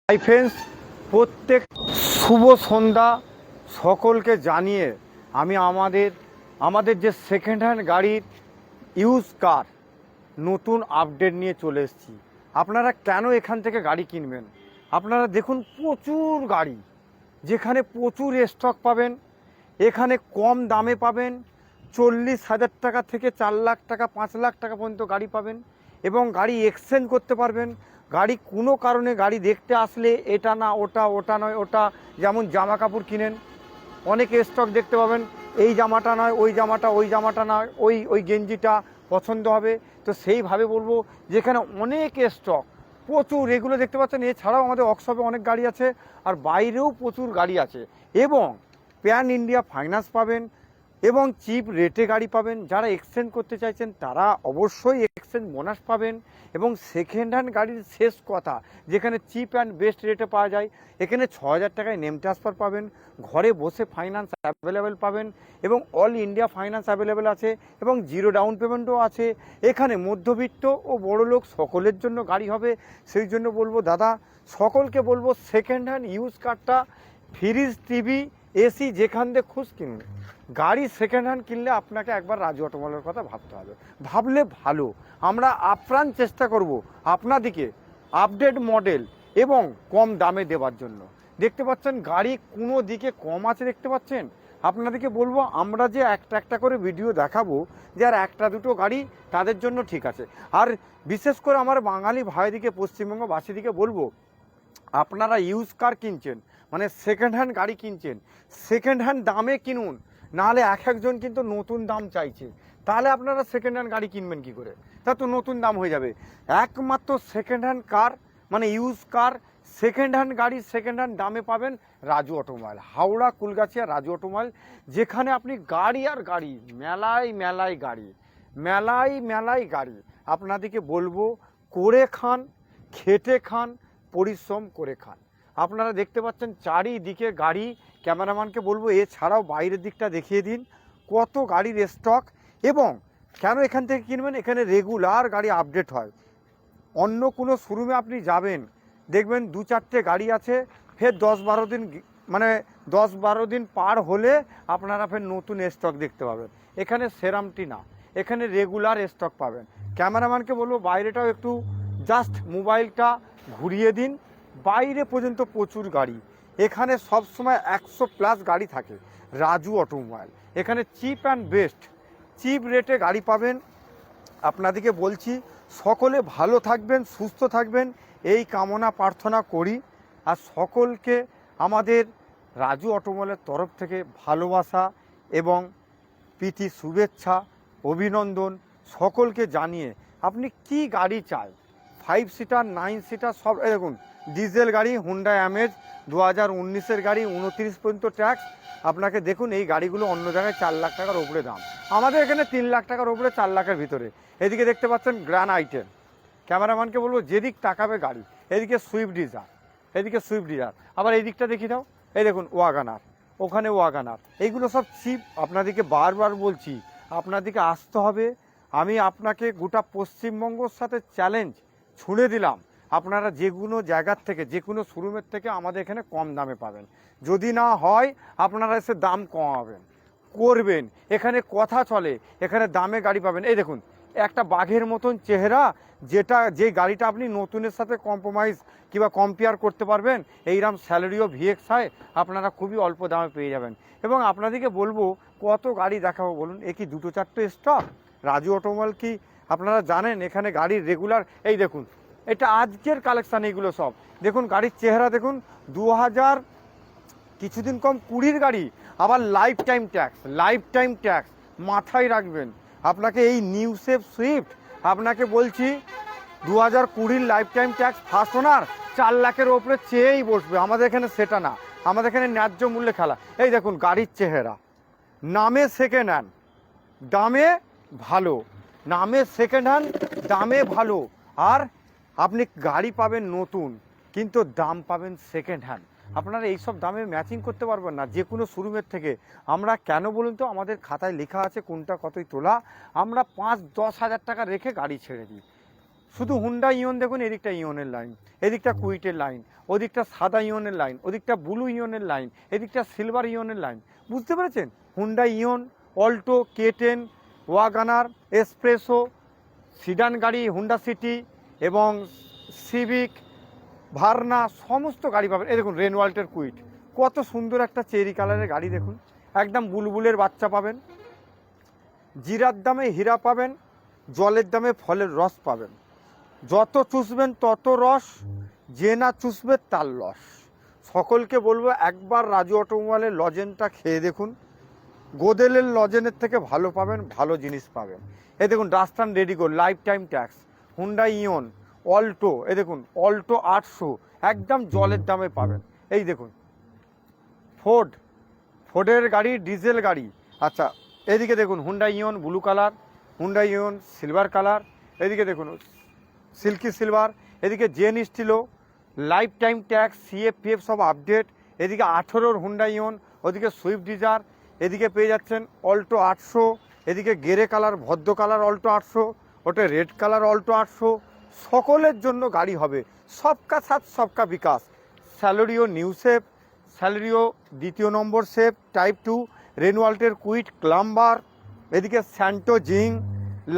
Hi friends, প্রত্যেক শুভ সন্ধ্যা সকলকে জানিয়ে আমি আমাদের যে সেকেন্ড হ্যান্ড গাড়ির ইউজ কার নতুন আপডেট নিয়ে চলে এসেছি। আপনারা কেন এখান থেকে গাড়ি কিনবেন? আপনারা দেখুন, প্রচুর গাড়ি, যেখানে প্রচুর স্টক পাবেন, এখানে কম দামে পাবেন। 40,000 টাকা থেকে 4 লাখ টাকা 5 লাখ টাকা পর্যন্ত গাড়ি পাবেন এবং গাড়ি এক্সচেঞ্জ করতে পারবেন। গাড়ি কোনো কারণে গাড়ি দেখতে আসলে এটা না ওটা, ওটা নয় ওটা, যেমন জামা কাপড় কিনেন, অনেক স্টক দেখতে পাবেন, এই জামাটা নয় ওই জামাটা, ওই জামাটা নয় ওই গেঞ্জিটা পছন্দ হবে। তো সেইভাবে বলবো, যেখানে অনেক স্টক প্রচুর, এগুলো দেখতে পাচ্ছেন। এছাড়াও আমাদের ওয়ার্কশপে অনেক গাড়ি আছে, আর বাইরেও প্রচুর গাড়ি আছে, এবং প্যান ইন্ডিয়া ফাইন্যান্স পাবেন এবং চিপ রেটে গাড়ি পাবেন। যারা এক্সচেঞ্জ করতে চাইছেন তারা অবশ্যই এক্সচেঞ্জ বোনাস পাবেন। এবং সেকেন্ড হ্যান্ড গাড়ির শেষ কথা, যেখানে চিপ অ্যান্ড বেস্ট রেটে পাওয়া যায়। এখানে 6,000 টাকায় নেম ট্রান্সফার পাবেন, ঘরে বসে ফাইন্যান্স অ্যাভেলেবেল পাবেন, এবং অল ইন্ডিয়া ফাইন্যান্স অ্যাভেলেবেল আছে, এবং জিরো ডাউন পেমেন্টও আছে। এখানে মধ্যবিত্ত ও বড়লোক সকলের জন্য গাড়ি হবে। সেই জন্য বলবো দাদা, সকলকে বলবো সেকেন্ড হ্যান্ড ইউজ কারটা, ফ্রিজ, টিভি, এসি যেখান থেকে খুশ কিনুন। গাড়ি সেকেন্ড হ্যান্ড কিনলে আপনাকে একবার রাজু অটোমোবাইলের কথা ভাবতে হবে, ভাবলে ভালো। আমরা আপ্রাণ চেষ্টা করব আপনাদিকে আপডেট মডেল এবং কম দামে দেওয়ার জন্য। দেখতে পাচ্ছেন গাড়ি কোনো দিকে কম আছে, দেখতে পাচ্ছেন। আপনাদেরকে বলবো, আমরা যে একটা একটা করে ভিডিও দেখাবো, যে আর একটা দুটো গাড়ি তাদের জন্য ঠিক আছে। আর বিশেষ করে আমার বাঙালি ভাইদিকে, পশ্চিমবঙ্গবাসীদিকে বলবো, আপনারা ইউজ কার কিনছেন, মানে সেকেন্ড হ্যান্ড গাড়ি কিনছেন, সেকেন্ড হ্যান্ড দামে কিনুন। নাহলে একজন কিন্তু নতুন দাম চাইছে, তাহলে আপনারা সেকেন্ড হ্যান্ড গাড়ি কিনবেন কি করে? তা তো নতুন দাম হয়ে যাবে। একমাত্র সেকেন্ড হ্যান্ড কার, মানে ইউজ কার, সেকেন্ড হ্যান্ড গাড়ি সেকেন্ড হ্যান্ড দামে পাবেন রাজু অটোমোবাইল, হাওড়া কুলগাছিয়া রাজু অটোমোবাইল। যেখানে আপনি গাড়ি আর গাড়ি, মেলায় মেলায় গাড়ি, মেলায় মেলায় গাড়ি। আপনাদেরকে বলবো, করে খান, খেটে খান, পরিশ্রম করে খান। আপনারা দেখতে পাচ্ছেন চারিদিকে গাড়ি। ক্যামেরাম্যানকে বলবো এছাড়াও বাইরের দিকটা দেখিয়ে দিন, কত গাড়ির স্টক। এবং কেন এখান থেকে কিনবেন, এখানে রেগুলার গাড়ি আপডেট হয়। অন্য কোনো শোরুমে আপনি যাবেন, দেখবেন 2-4টে গাড়ি আছে, ফের 10-12 দিন, মানে 10-12 দিন পার হলে আপনারা ফের নতুন স্টক দেখতে পাবেন। এখানে সেরামটি না, এখানে রেগুলার স্টক পাবেন। ক্যামেরাম্যানকে বলবো বাইরেটাও একটু জাস্ট মোবাইলটা ঘুরিয়ে দিন। বাইরে পর্যন্ত প্রচুর গাড়ি, এখানে সবসময় 100+ গাড়ি থাকে। রাজু অটোমোবাইল, এখানে চিপ অ্যান্ড বেস্ট, চিপ রেটে গাড়ি পাবেন। আপনাদেরকে বলছি, সকলে ভালো থাকবেন, সুস্থ থাকবেন, এই কামনা প্রার্থনা করি। আর সকলকে আমাদের রাজু অটোমোবাইলের তরফ থেকে ভালোবাসা এবং প্রীতি, শুভেচ্ছা, অভিনন্দন সকলকে জানিয়ে, আপনি কি গাড়ি চাই, 5 সিটার 9 সিটার সব। দেখুন, ডিজেল গাড়ি হুন্ডা অ্যামেজ 2019-এর গাড়ি, 29 পর্যন্ত ট্যাক্স। আপনাকে দেখুন, এই গাড়িগুলো অন্য জায়গায় 4 লাখ টাকার ওপরে দাম, আমাদের এখানে 3 লাখ টাকার ওপরে, 4 লাখের ভিতরে। এদিকে দেখতে পাচ্ছেন গ্র্যান্ড আইটেম। ক্যামেরাম্যানকে বলবো যেদিক তাকাবে গাড়ি, এদিকে সুইফট ডিজায়ার, এদিকে সুইফট ডিজায়ার, আবার এই দিকটা দেখিয়ে দাও, এই দেখুন ওয়াগানার, ওখানে ওয়াগানার। এইগুলো সব চিপ। আপনাদেরকে বারবার বলছি, আপনাদেরকে আসতে হবে। আমি আপনাকে গোটা পশ্চিমবঙ্গর সাথে চ্যালেঞ্জ ছুঁড়ে দিলাম, আপনারা যে কোনো জায়গার থেকে, যে কোনো শোরুমের থেকে আমাদের এখানে কম দামে পাবেন। যদি না হয় আপনারা এসে দাম কমাবেন, করবেন। এখানে কথা চলে, এখানে দামে গাড়ি পাবেন। এই দেখুন, একটা বাঘের মতন চেহারা, যে গাড়িটা আপনি নতুনের সাথে কম্প্রোমাইজ কিংবা কম্পেয়ার করতে পারবেন, এইরকম স্যালারিও ভিএক্সআই আপনারা খুবই অল্প দামে পেয়ে যাবেন। এবং আপনাদেরকে বলবো, কত গাড়ি দেখাবো বলুন? এ কি 2-4টে স্টক? রাজু অটোমোবাইল কি আপনারা জানেন? এখানে গাড়ির রেগুলার, এই দেখুন, এটা আজকের কালেকশান। এইগুলো সব দেখুন, গাড়ির চেহারা দেখুন, 2000 কিছুদিন কম 20-র গাড়ি, আবার life time tax, life time tax মাথায় রাখবেন। আপনাকে এই নিউ শেপ সুইফট, আপনাকে বলছি 2020-র life time tax, first owner 4 লাখের ওপরে চেয়েই বসবে। আমাদের এখানে সেটা না, আমাদের এখানে ন্যায্য মূল্যে খেলা। এই দেখুন গাড়ির চেহারা, নামে সেকেন্ড হ্যান্ড, দামে ভালো, নামে সেকেন্ড হ্যান্ড, দামে ভালো। আর আপনি গাড়ি পাবেন নতুন, কিন্তু দাম পাবেন সেকেন্ড হ্যান্ড। আপনারা এইসব দামে ম্যাচিং করতে পারবেন না যে কোনো শোরুমের থেকে। আমরা কেন বলুন তো, আমাদের খাতায় লেখা আছে কোনটা কতই তোলা। আমরা 5-10 হাজার টাকা রেখে গাড়ি ছেড়ে দিই। শুধু হুন্ডা ইয়ন দেখুন, এদিকটা ইয়নের লাইন, এদিকটা কুইটের লাইন, ওদিকটা সাদা ইয়নের লাইন, ওদিকটা ব্লু ইয়নের লাইন, এদিকটা সিলভার ইয়নের লাইন। বুঝতে পেরেছেন? Hyundai Eon, Alto, K10, WagonR, Espresso, sedan গাড়ি, হুন্ডা সিটি এবং সিভিক, ভার্না, সমস্ত গাড়ি পাবেন। এই দেখুন রেনওয়াল্টের কুইট, কত সুন্দর একটা চেরি কালারের গাড়ি দেখুন, একদম বুলবুলের বাচ্চা পাবেন। জিরার দামে হীরা পাবেন, জলের দামে ফলের রস পাবেন। যত চুষবেন তত রস, যে না চুষবে তার লস। সকলকে বলবো একবার রাজু অটোমোবাইলের লজেনটা খেয়ে দেখুন, গোদেলের লজেনের থেকে ভালো পাবেন, ভালো জিনিস পাবেন। এই দেখুন Datsun Redigo, life time tax, Hyundai Eon, Alto, এই দেখুন অল্টো 800 একদম জলের দামে পাবেন। এই দেখুন ফোর্ডের গাড়ি, ডিজেল গাড়ি। আচ্ছা এদিকে দেখুন Hyundai Eon blue colour, Hyundai Eon silver colour, এদিকে দেখুন সিল্কি সিলভার, এদিকে Zen Estilo, life time tax, CF সব আপডেট। এদিকে 18-র হুন্ডা ইয়ন, ওদিকে সুইফট ডিজার, এদিকে পেয়ে যাচ্ছেন অল্টো 800, এদিকে গেরে কালার, ভদ্র কালার অল্টো 800, ওটা রেড কালার অল্টো 800। সকলের জন্য গাড়ি হবে, সবকা সাথ সবকা বিকাশ। স্যালোরিও নিউ শেপ, স্যালোরিও 2য় নম্বর শেপ টাইপ 2, রেনওয়াল্টের কুইট, ক্লাম্বার, এদিকে স্যান্টো জিং,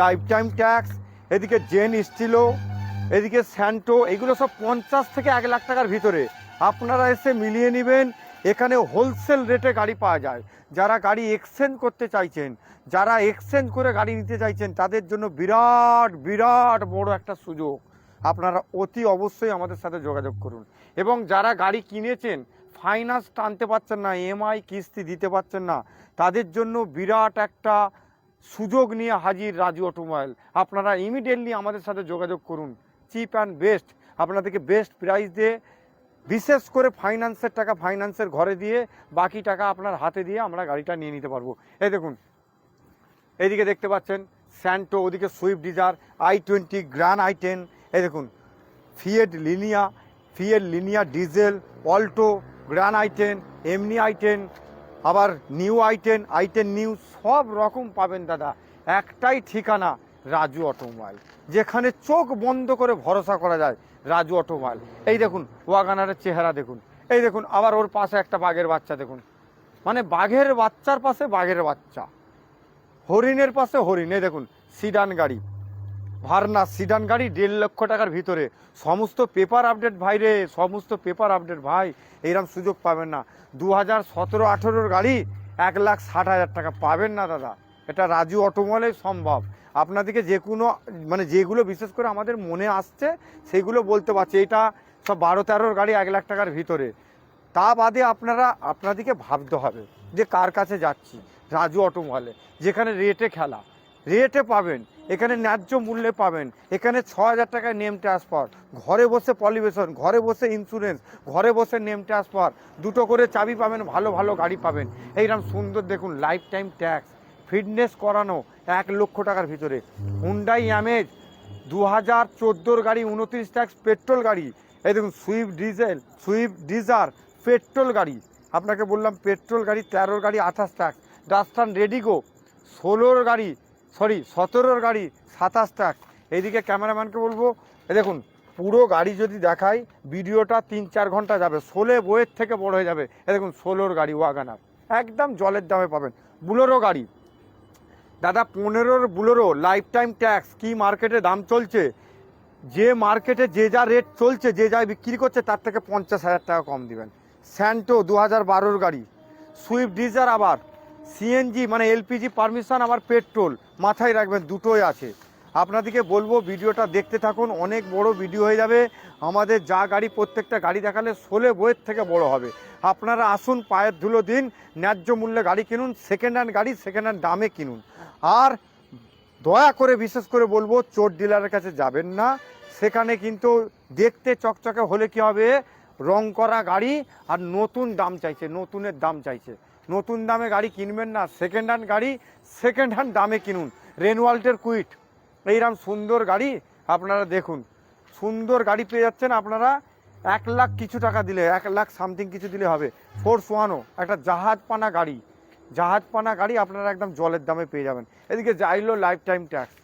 লাইফ টাইম ট্যাক্স, এদিকে জেন স্টিলো, এদিকে স্যান্টো। এগুলো সব 50 থেকে 1 লাখ টাকার ভিতরে। আপনারা এসে মিলিয়ে নেবেন, এখানে হোলসেল রেটে গাড়ি পাওয়া যায়। যারা গাড়ি এক্সচেঞ্জ করতে চাইছেন, যারা এক্সচেঞ্জ করে গাড়ি নিতে চাইছেন, তাদের জন্য বিরাট বিরাট বড় একটা সুযোগ। আপনারা অতি অবশ্যই আমাদের সাথে যোগাযোগ করুন। এবং যারা গাড়ি কিনেছেন, ফাইন্যান্স টানতে পারছেন না, EMI কিস্তি দিতে পারছেন না, তাদের জন্য বিরাট একটা সুযোগ নিয়ে হাজির রাজু অটোমোবাইল। আপনারা ইমিডিয়েটলি আমাদের সাথে যোগাযোগ করুন। চিপ অ্যান্ড বেস্ট, আপনাদেরকে বেস্ট প্রাইস দিয়ে, বিশেষ করে ফাইন্যান্সের টাকা ফাইন্যান্সের ঘরে দিয়ে, বাকি টাকা আপনার হাতে দিয়ে আমরা গাড়িটা নিয়ে নিতে পারবো। এই দেখুন এদিকে দেখতে পাচ্ছেন স্যান্টো, ওদিকে Swift desire, i20, grand i10, এই দেখুন Fiat Linea diesel, Alto, grand i10, এমনি i10, আবার নিউ i10 নিউ, সব রকম পাবেন দাদা। একটাই ঠিকানা রাজু অটোমোবাইল, যেখানে চোখ বন্ধ করে ভরসা করা যায়, রাজু অটোমোবাইল। এই দেখুন ওয়াগানারের চেহারা দেখুন, এই দেখুন আবার ওর পাশে একটা বাঘের বাচ্চা দেখুন, মানে বাঘের বাচ্চার পাশে বাঘের বাচ্চা, হরিণের পাশে হরিণ। এই দেখুন সিডান গাড়ি, ভার্না সিডান গাড়ি 1.5 লক্ষ টাকার ভিতরে, সমস্ত পেপার আপডেট ভাই রে, সমস্ত পেপার আপডেট ভাই। এইরকম সুযোগ পাবেন না। 2017-18-র গাড়ি 1,60,000 টাকা পাবেন না দাদা। এটা রাজু অটোমোবাইলে সম্ভব। আপনাদেরকে যে কোনো মানে যেগুলো বিশেষ করে আমাদের মনে আসছে সেগুলো বলতে পারছি। এটা সব 12-13-র গাড়ি 1 লাখ টাকার ভিতরে। তা বাদে আপনাদেরকে ভাবতে হবে যে কার কাছে যাচ্ছি। রাজু অটোমোবাইলে, যেখানে রেটে খেলা, রেটে পাবেন, এখানে ন্যায্য মূল্যে পাবেন। এখানে 6,000 টাকায় নেম ট্রান্সফার, ঘরে বসে পলিউশন, ঘরে বসে ইন্স্যুরেন্স, ঘরে বসে নেম ট্রান্সফার, 2টো করে চাবি পাবেন, ভালো ভালো গাড়ি পাবেন। এইরকম সুন্দর দেখুন লাইফ টাইম ট্যাক্স, ফিটনেস করানো 1 লক্ষ টাকার ভিতরে। হুন্ডাই অ্যামেজ 2014-র গাড়ি, 29 ট্যাক্স পেট্রোল গাড়ি। এই দেখুন সুইফট ডিজার পেট্রোল গাড়ি, আপনাকে বললাম পেট্রোল গাড়ি, 13-র গাড়ি 28 ট্যাক্স। ডাস্টান রেডিগো 17-র গাড়ি 27 ট্যাক্স। এইদিকে ক্যামেরাম্যানকে বলবো, দেখুন পুরো গাড়ি যদি দেখাই ভিডিওটা 3-4 ঘন্টা যাবে, 16 বইয়ের থেকে বড় হয়ে যাবে। এই দেখুন 16-র গাড়ি ওয়াগানার, একদম জলের দামে পাবেন। বুলেরো গাড়ি দাদা, 15-র বুলেরো লাইফ টাইম ট্যাক্স। কি মার্কেটে দাম চলছে, যে মার্কেটে যে যা রেট চলছে, যে যা বিক্রি করছে তার থেকে 50,000 টাকা কম দিবেন। স্যান্টো 2012-র গাড়ি, সুইফট ডিজার আবার CNG মানে LPG পারমিশন, আবার পেট্রোল, মাথায় রাখবেন দুটোই আছে। আপনাদেরকে বলবো ভিডিওটা দেখতে থাকুন, অনেক বড় ভিডিও হয়ে যাবে। আমাদের যা গাড়ি, প্রত্যেকটা গাড়ি দেখালে 16 বইয়ের থেকে বড় হবে। আপনারা আসুন, পায়ের ধুলো দিন, ন্যায্য মূল্যে গাড়ি কিনুন, সেকেন্ড হ্যান্ড গাড়ি সেকেন্ড হ্যান্ড দামে কিনুন। আর দয়া করে বিশেষ করে বলবো, চোর ডিলারের কাছে যাবেন না। সেখানে কিন্তু দেখতে চকচকে হলে কি হবে, রং করা গাড়ি আর নতুন দাম চাইছে, নতুনের দাম চাইছে। নতুন দামে গাড়ি কিনবেন না, সেকেন্ড হ্যান্ড গাড়ি সেকেন্ড হ্যান্ড দামে কিনুন। রেনওয়াল্টের কুইট, এইরকম সুন্দর গাড়ি আপনারা দেখুন, সুন্দর গাড়ি পেয়ে যাচ্ছেন আপনারা 1 লাখ কিছু টাকা দিলে, 1 লাখ সামথিং কিছু দিলে হবে। ফোর্স ওয়ানও একটা জাহাজপানা গাড়ি আপনারা একদম জলের দামে পেয়ে যাবেন। এদিকে যাইলো লাইফ টাইম ট্যাক্স,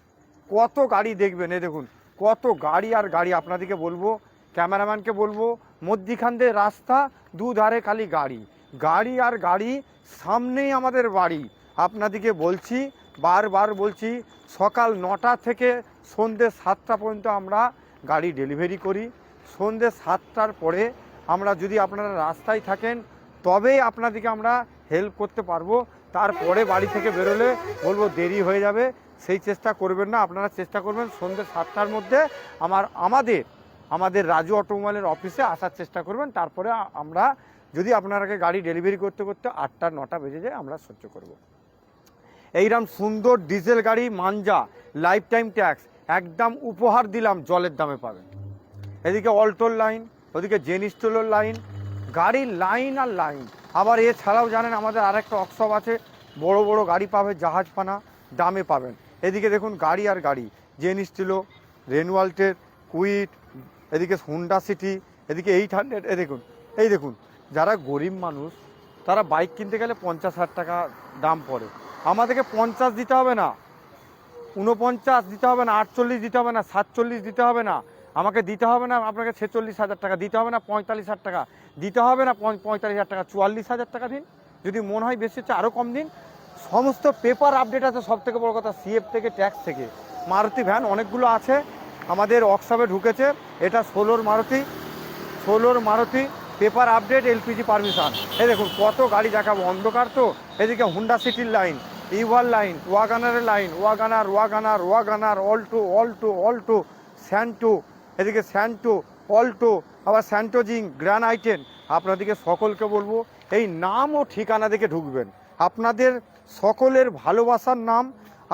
কত গাড়ি দেখবেন। এই দেখুন কত গাড়ি আর গাড়ি আপনাদেরকে বলবো, ক্যামেরাম্যানকে বলবো, মধ্যিখান দিয়ে রাস্তা, দুধারে খালি গাড়ি, গাড়ি আর গাড়ি, সামনেই আমাদের বাড়ি। আপনাদেরকে বলছি, বারবার বলছি, সকাল 9টা থেকে সন্ধ্যে 7টা পর্যন্ত আমরা গাড়ি ডেলিভারি করি। সন্ধ্যে 7টার পরে আমরা, যদি আপনারা রাস্তায় থাকেন তবেই আপনাদেরকে আমরা হেল্প করতে পারবো। তারপরে বাড়ি থেকে বেরোলে বলবো দেরি হয়ে যাবে, সেই চেষ্টা করবেন না। আপনারা চেষ্টা করবেন সন্ধ্যে 7টার মধ্যে আমাদের রাজু অটোমোবাইলের অফিসে আসার চেষ্টা করবেন। তারপরে আমরা, যদি আপনারাকে গাড়ি ডেলিভারি করতে করতে 8টা 9টা বেজে যায়, আমরা সহ্য করব। এইরকম সুন্দর ডিজেল গাড়ি মাঞ্জা, লাইফ টাইম ট্যাক্স, একদম উপহার দিলাম, জলের দামে পাবেন। এদিকে অল্টোর লাইন, ওদিকে জেনিস্টোলোর লাইন, গাড়ির লাইন আর লাইন। আবার এছাড়াও জানেন আমাদের আরেকটা ওয়ার্কশপ আছে, বড় বড় গাড়ি পাবে, জাহাজপানা দামে পাবেন। এদিকে দেখুন গাড়ি আর গাড়ি, জেনিস্টোলো, রেনওয়াল্টের, কুইট, এদিকে হুন্ডা সিটি, এদিকে 800, এই দেখুন যারা গরিব মানুষ তারা বাইক কিনতে গেলে 50,000 টাকা দাম পড়ে। আমাদেরকে 50 দিতে হবে না, 49 দিতে হবে না, 48 দিতে হবে না, 47 দিতে হবে না, আমাকে দিতে হবে না আপনাকে 46,000 টাকা দিতে হবে না, 45,000 টাকা দিতে হবে না, 45,000 টাকা, 44,000 টাকা দিন। যদি মনে হয় বেশি হচ্ছে আরও কম দিন। সমস্ত পেপার আপডেট আছে, সব থেকে বড় কথা সিএফ থেকে, ট্যাক্স থেকে। মারুতি ভ্যান অনেকগুলো আছে আমাদের ওয়ার্কশপে ঢুকেছে। এটা 16 Maruti, paper update, LPG permission. এই দেখুন কত গাড়ি দেখাবো, অন্ধকার তো। এদিকে হুন্ডা সিটির লাইন, ইভার লাইন, ওয়াগানারের লাইন, ওয়াগানার, অল্টো, স্যান্টো, এদিকে স্যান্টো, অল্টো, আবার স্যান্টোজিং, গ্র্যান্ড আইটেন। আপনাদেরকে সকলকে বলবো এই নাম ও ঠিকানা দেখে ঢুকবেন। আপনাদের সকলের ভালোবাসার নাম,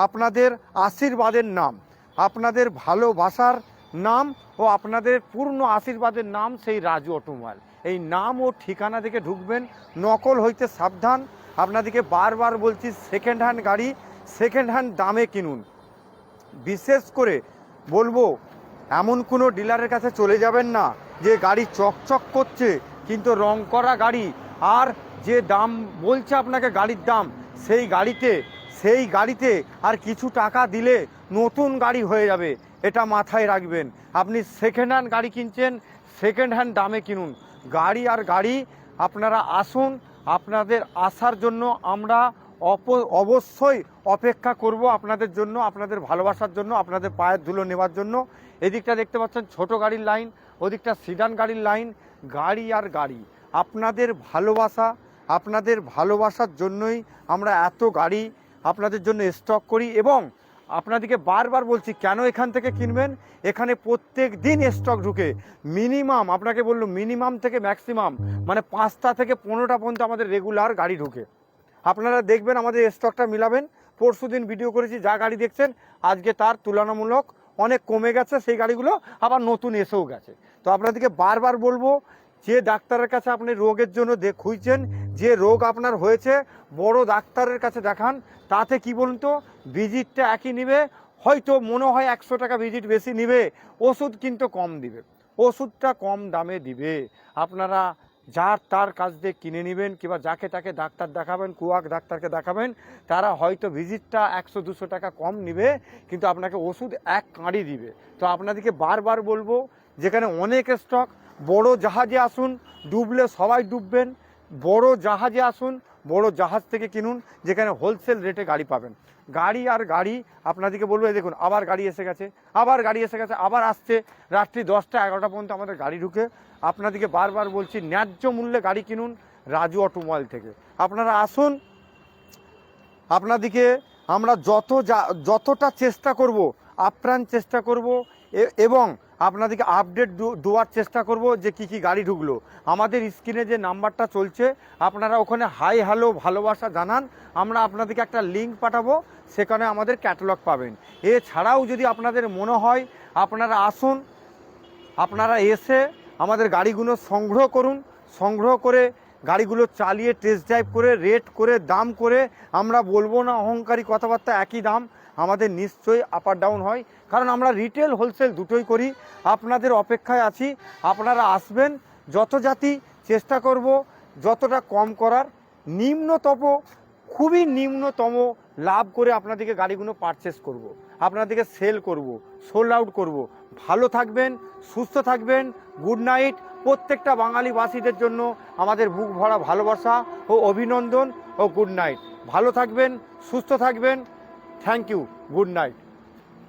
আপনাদের আশীর্বাদের নাম, আপনাদের ভালোবাসার নাম ও আপনাদের পূর্ণ আশীর্বাদের নাম সেই রাজু অটোমোবাইল। এই নাম ও ঠিকানা দেখে ঢুকবেন, নকল হইতে সাবধান। আপনাদেরকে বারবার বলছি, সেকেন্ড হ্যান্ড গাড়ি সেকেন্ড হ্যান্ড দামে কিনুন। বিশেষ করে বলবো, এমন কোনো ডিলারের কাছে চলে যাবেন না যে গাড়ি চকচক করছে কিন্তু রং করা গাড়ি, আর যে দাম বলছে আপনাকে গাড়ির দাম, সেই গাড়িতে আর কিছু টাকা দিলে নতুন গাড়ি হয়ে যাবে। এটা মাথায় রাখবেন। আপনি সেকেন্ড হ্যান্ড গাড়ি কিনছেন, সেকেন্ড হ্যান্ড দামে কিনুন। গাড়ি আর গাড়ি, আপনারা আসুন, আপনাদের আসার জন্য আমরা অবশ্যই অপেক্ষা করব, আপনাদের জন্য, আপনাদের ভালোবাসার জন্য, আপনাদের পায়ের ধুলো নেওয়ার জন্য। এদিকটা দেখতে পাচ্ছেন ছোট গাড়ির লাইন, ওদিকটা সিডান গাড়ির লাইন। গাড়ি আর গাড়ি, আপনাদের ভালোবাসার জন্যই আমরা এত গাড়ি আপনাদের জন্য স্টক করি। এবং আপনাদেরকে বারবার বলছি, কেন এখান থেকে কিনবেন, এখানে প্রত্যেক দিন স্টক ঢুকে। মিনিমাম আপনাকে বললো, মিনিমাম থেকে ম্যাক্সিমাম মানে 5টা থেকে 15টা পর্যন্ত আমাদের রেগুলার গাড়ি ঢুকে। আপনারা দেখবেন, আমাদের স্টকটা মিলাবেন। পরশু দিন ভিডিও করেছি, যা গাড়ি দেখছেন আজকে তার তুলনামূলক অনেক কমে গেছে, সেই গাড়িগুলো আবার নতুন এসেও গেছে। তো আপনাদেরকে বারবার বলবো, যে ডাক্তারের কাছে আপনি রোগের জন্য খুঁজছেন, যে রোগ আপনার হয়েছে, বড় ডাক্তারের কাছে দেখান। তাতে কি বলুন তো, ভিজিটটা একই নিবে, হয়তো মনে হয় 100 টাকা ভিজিট বেশি নিবে, ওষুধ কিন্তু কম দিবে, ওষুধটা কম দামে দিবে। আপনারা যার তার কাছ দিয়ে কিনে নেবেন, কিংবা যাকে তাকে ডাক্তার দেখাবেন, কুয়াক ডাক্তারকে দেখাবেন, তারা হয়তো ভিজিটটা 100-200 টাকা কম নিবে, কিন্তু আপনাকে ওষুধ এক কাঁড়ি দিবে। তো আপনাদেরকে বারবার বলবো, যেখানে অনেক স্টক, বড় জাহাজে আসুন, ডুবলে সবাই ডুববেন। বড় জাহাজে আসুন, বড় জাহাজ থেকে কিনুন, যেখানে হোলসেল রেটে গাড়ি পাবেন। গাড়ি আর গাড়ি, আপনাদেরকে বলবো, দেখুন আবার গাড়ি এসে গেছে, আবার আসছে। রাত্রি 10টা 11টা পর্যন্ত আমাদের গাড়ি ঢুকে। আপনাদেরকে বারবার বলছি, ন্যায্য মূল্যে গাড়ি কিনুন রাজু অটোমোবাইল থেকে। আপনারা আসুন, আপনাদেরকে আমরা যতটা চেষ্টা করব, আপ্রাণ চেষ্টা করব, এবং আপনাদেরকে আপডেট দেওয়ার চেষ্টা করব যে কি গাড়ি ঢুকলো। আমাদের স্ক্রিনে যে নাম্বারটা চলছে, আপনারা ওখানে হাই হ্যালো ভালোবাসা জানান, আমরা আপনাদেরকে একটা লিঙ্ক পাঠাবো, সেখানে আমাদের ক্যাটালগ পাবেন। এছাড়াও যদি আপনাদের মনে হয়, আপনারা আসুন, আপনারা এসে আমাদের গাড়িগুলো সংগ্রহ করুন। সংগ্রহ করে গাড়িগুলো চালিয়ে টেস্ট ড্রাইভ করে, রেট করে, দাম করে, আমরা বলবো না অহংকারী কথাবার্তা, একই দাম। আমাদের নিশ্চয়ই আপ আর ডাউন হয়, কারণ আমরা রিটেল হোলসেল দুটোই করি। আপনাদের অপেক্ষায় আছি, আপনারা আসবেন। যত জাতি চেষ্টা করব যতটা কম করার, নিম্নতম খুবই নিম্নতম লাভ করে আপনাদেরকে গাড়িগুলো পারচেস করব। আপনাদেরকে সেল করব, সোল্ড আউট করব। ভালো থাকবেন, সুস্থ থাকবেন। Good night. প্রত্যেকটা বাঙালিবাসীদের জন্য আমাদের বুক ভরা ভালোবাসা ও অভিনন্দন ও গুড নাইট। ভালো থাকবেন, সুস্থ থাকবেন। Thank you. Good night.